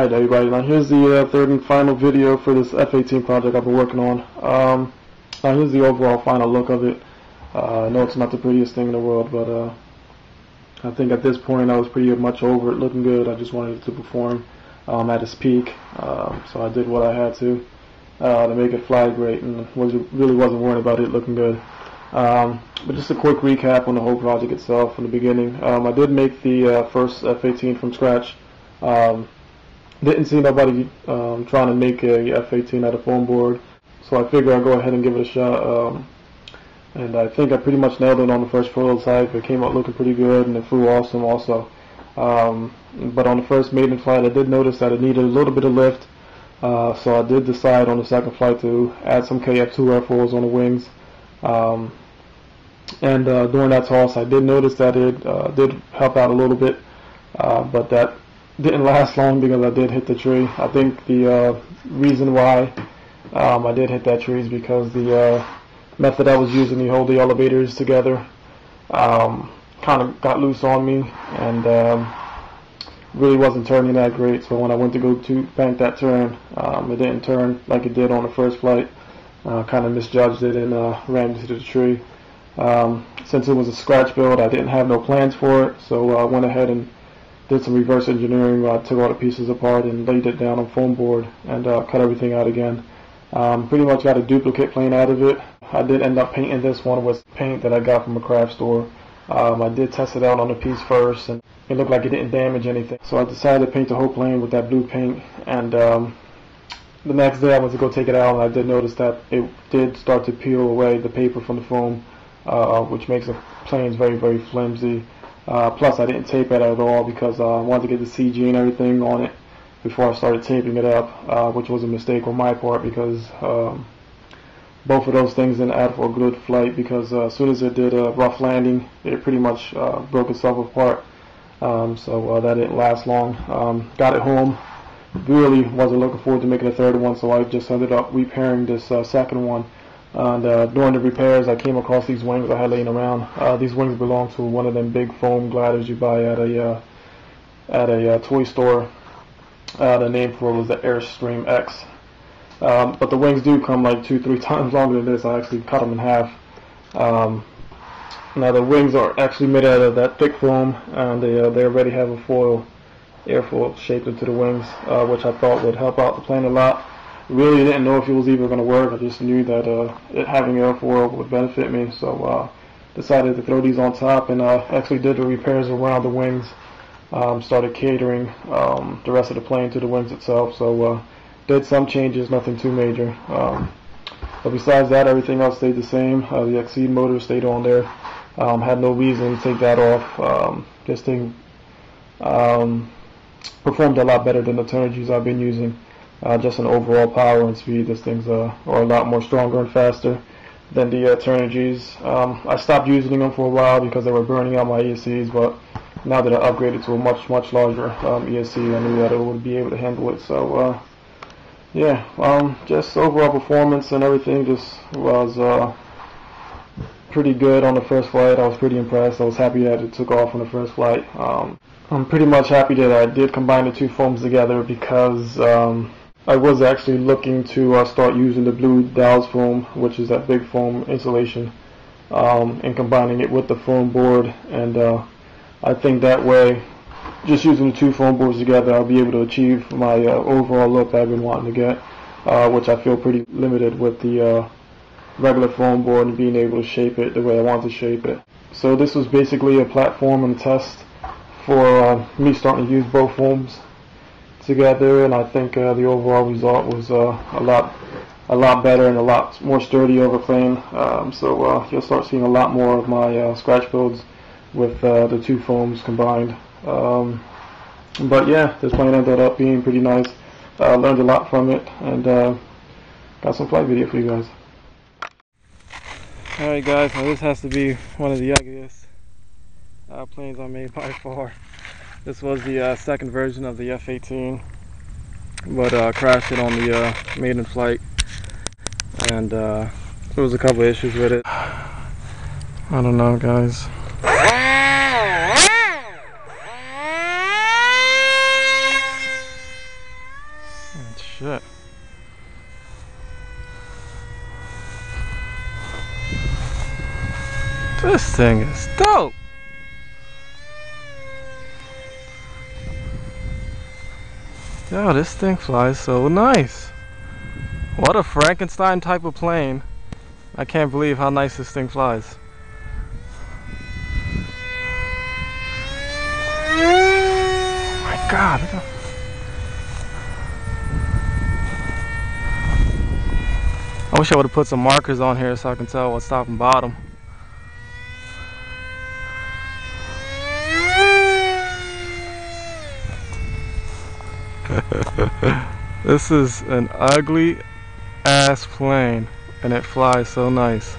Alright everybody, now here's the third and final video for this F-18 project I've been working on. Now here's the overall final look of it. I know it's not the prettiest thing in the world, but I think at this point I was pretty much over it, looking good. I just wanted it to perform at its peak, so I did what I had to make it fly great, and really wasn't worried about it looking good. But just a quick recap on the whole project itself from the beginning. I did make the first F-18 from scratch. Didn't see nobody trying to make a F-18 out of foam board, so I figured I'd go ahead and give it a shot. And I think I pretty much nailed it on the first prototype. It came out looking pretty good, and it flew awesome also. But on the first maiden flight, I did notice that it needed a little bit of lift, so I did decide on the second flight to add some KF2 airfoils on the wings. And during that toss, I did notice that it did help out a little bit, but that didn't last long because I did hit the tree. I think the reason why I did hit that tree is because the method I was using to hold the elevators together kind of got loose on me, and really wasn't turning that great. So when I went to go to bank that turn, it didn't turn like it did on the first flight. Kind of misjudged it and ran into the tree. Since it was a scratch build, I didn't have no plans for it, so I went ahead and did some reverse engineering. I took all the pieces apart and laid it down on foam board and cut everything out again. Pretty much got a duplicate plane out of it. I did end up painting this one with paint that I got from a craft store. I did test it out on the piece first, and it looked like it didn't damage anything. So I decided to paint the whole plane with that blue paint, and the next day I went to go take it out, and I did notice that it did start to peel away the paper from the foam, which makes the planes very, very flimsy. Plus I didn't tape it at all because I wanted to get the CG and everything on it before I started taping it up, which was a mistake on my part because both of those things didn't add for a good flight, because as soon as it did a rough landing, it pretty much broke itself apart. So that didn't last long. Got it home. Really wasn't looking forward to making a third one, so I just ended up repairing this second one. And during the repairs, I came across these wings I had laying around. These wings belong to one of them big foam gliders you buy at a toy store. The name for it was the Airstream X. But the wings do come like 2-3 times longer than this. I actually cut them in half. Now the wings are actually made out of that thick foam, and they already have a airfoil shaped into the wings, which I thought would help out the plane a lot. Really didn't know if it was even going to work. I just knew that it having airfoil would benefit me, so decided to throw these on top, and actually did the repairs around the wings. Started catering the rest of the plane to the wings itself, so did some changes, nothing too major. But besides that, everything else stayed the same. The Exceed motor stayed on there. Had no reason to take that off. This thing performed a lot better than the Turnigies I've been using. Just an overall power and speed, these things are a lot more stronger and faster than the Turnigies. I stopped using them for a while because they were burning out my ESCs, but now that I upgraded to a much larger ESC, I knew that it would be able to handle it. So yeah, just overall performance and everything just was pretty good on the first flight. I was pretty impressed. I was happy that it took off on the first flight. I'm pretty much happy that I did combine the two foams together, because I was actually looking to start using the blue Dow's foam, which is that big foam insulation, and combining it with the foam board. And I think that way, just using the two foam boards together, I'll be able to achieve my overall look I've been wanting to get, which I feel pretty limited with the regular foam board and being able to shape it the way I want to shape it. So this was basically a platform and test for me starting to use both foams together, and I think the overall result was a lot better and a lot more sturdy over plane. So you'll start seeing a lot more of my scratch builds with the two foams combined. But yeah, this plane ended up being pretty nice. Learned a lot from it, and got some flight video for you guys. Alright guys, now this has to be one of the ugliest planes I made by far. This was the second version of the F-18, but crashed it on the maiden flight, and there was a couple issues with it. I don't know guys. This thing is dope. Yo, this thing flies so nice. What a Frankenstein type of plane. I can't believe how nice this thing flies. Oh my God. I wish I would have put some markers on here so I can tell what's top and bottom. This is an ugly ass plane and it flies so nice.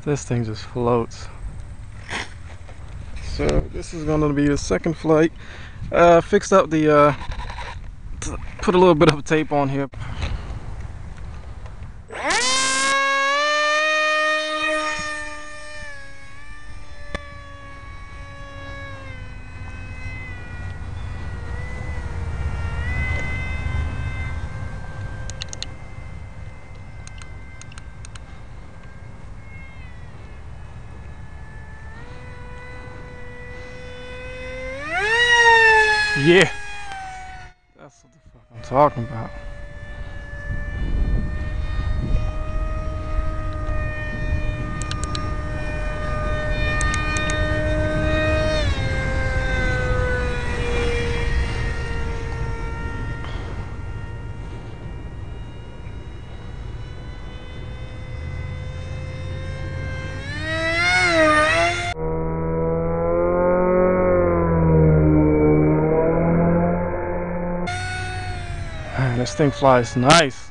This thing just floats. So this is going to be the second flight. Fixed up the put a little bit of tape on here. Yeah, that's what the fuck I'm talking about. Man, this thing flies nice.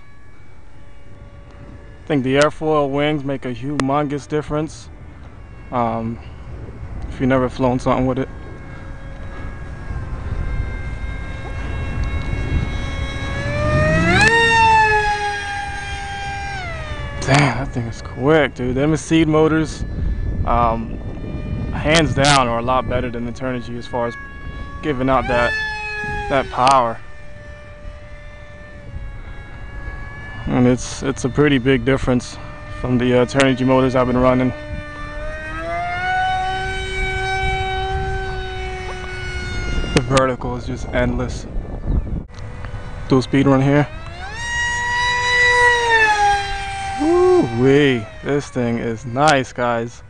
I think the airfoil wings make a humongous difference. If you've never flown something with it. Damn, that thing is quick, dude. Them seed motors, hands down, are a lot better than Eternity as far as giving out that power. And it's a pretty big difference from the Eternity motors I've been running. The vertical is just endless. Do a speed run here. Woo-wee, this thing is nice, guys.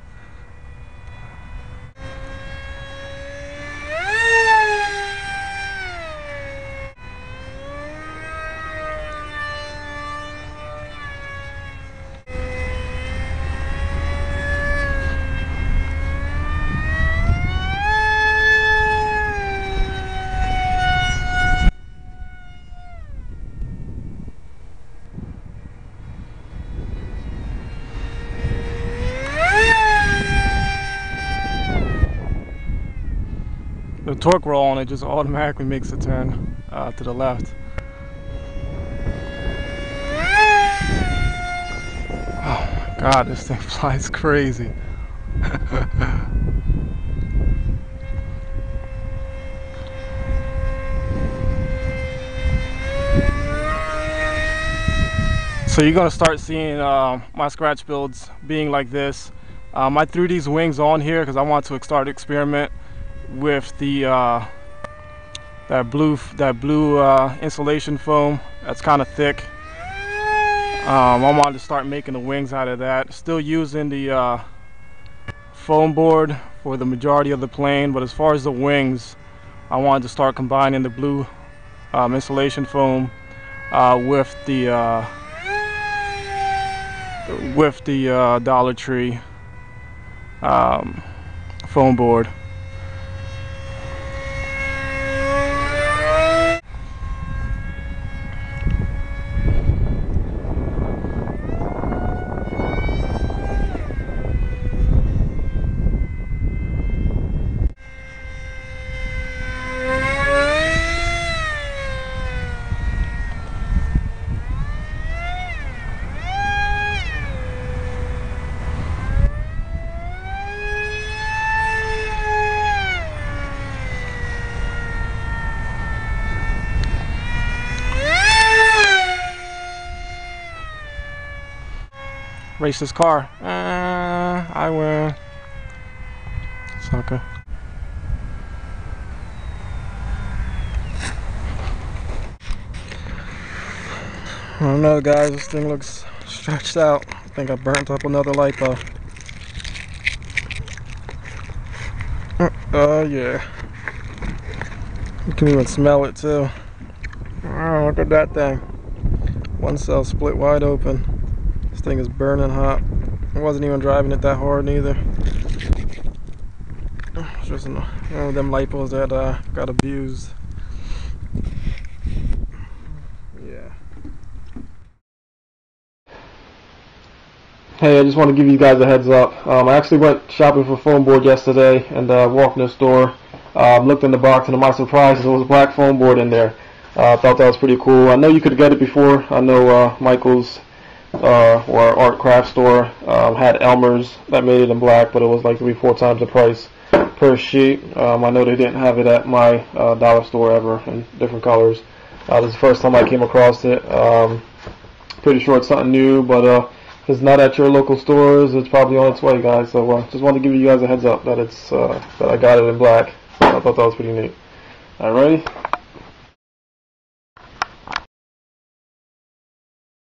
The torque roll on it just automatically makes a turn to the left. Oh my God, this thing flies crazy. So you're gonna start seeing my scratch builds being like this. I threw these wings on here because I want to start experiment with the that blue insulation foam that's kind of thick. I wanted to start making the wings out of that. Still using the foam board for the majority of the plane, but as far as the wings, I wanted to start combining the blue insulation foam with the Dollar Tree foam board. Race this car. I win. Sucker. I don't know, guys. This thing looks stretched out. I think I burnt up another lipo. Oh yeah. You can even smell it too. Oh, look at that thing. One cell split wide open. This thing is burning hot. I wasn't even driving it that hard neither. It's just one of them lipos that got abused. Yeah. Hey, I just want to give you guys a heads up. I actually went shopping for foam board yesterday and walked in the store. Looked in the box, and to my surprise, there was a black foam board in there. I thought that was pretty cool. I know you could get it before. I know Michael's or Art Craft Store had Elmer's that made it in black, but it was like 3-4 times the price per sheet. I know they didn't have it at my dollar store ever in different colors. This is the first time I came across it. Pretty sure it's something new, but if it's not at your local stores, it's probably on its way, guys. So just wanted to give you guys a heads up that it's that I got it in black. I thought that was pretty neat. Alrighty.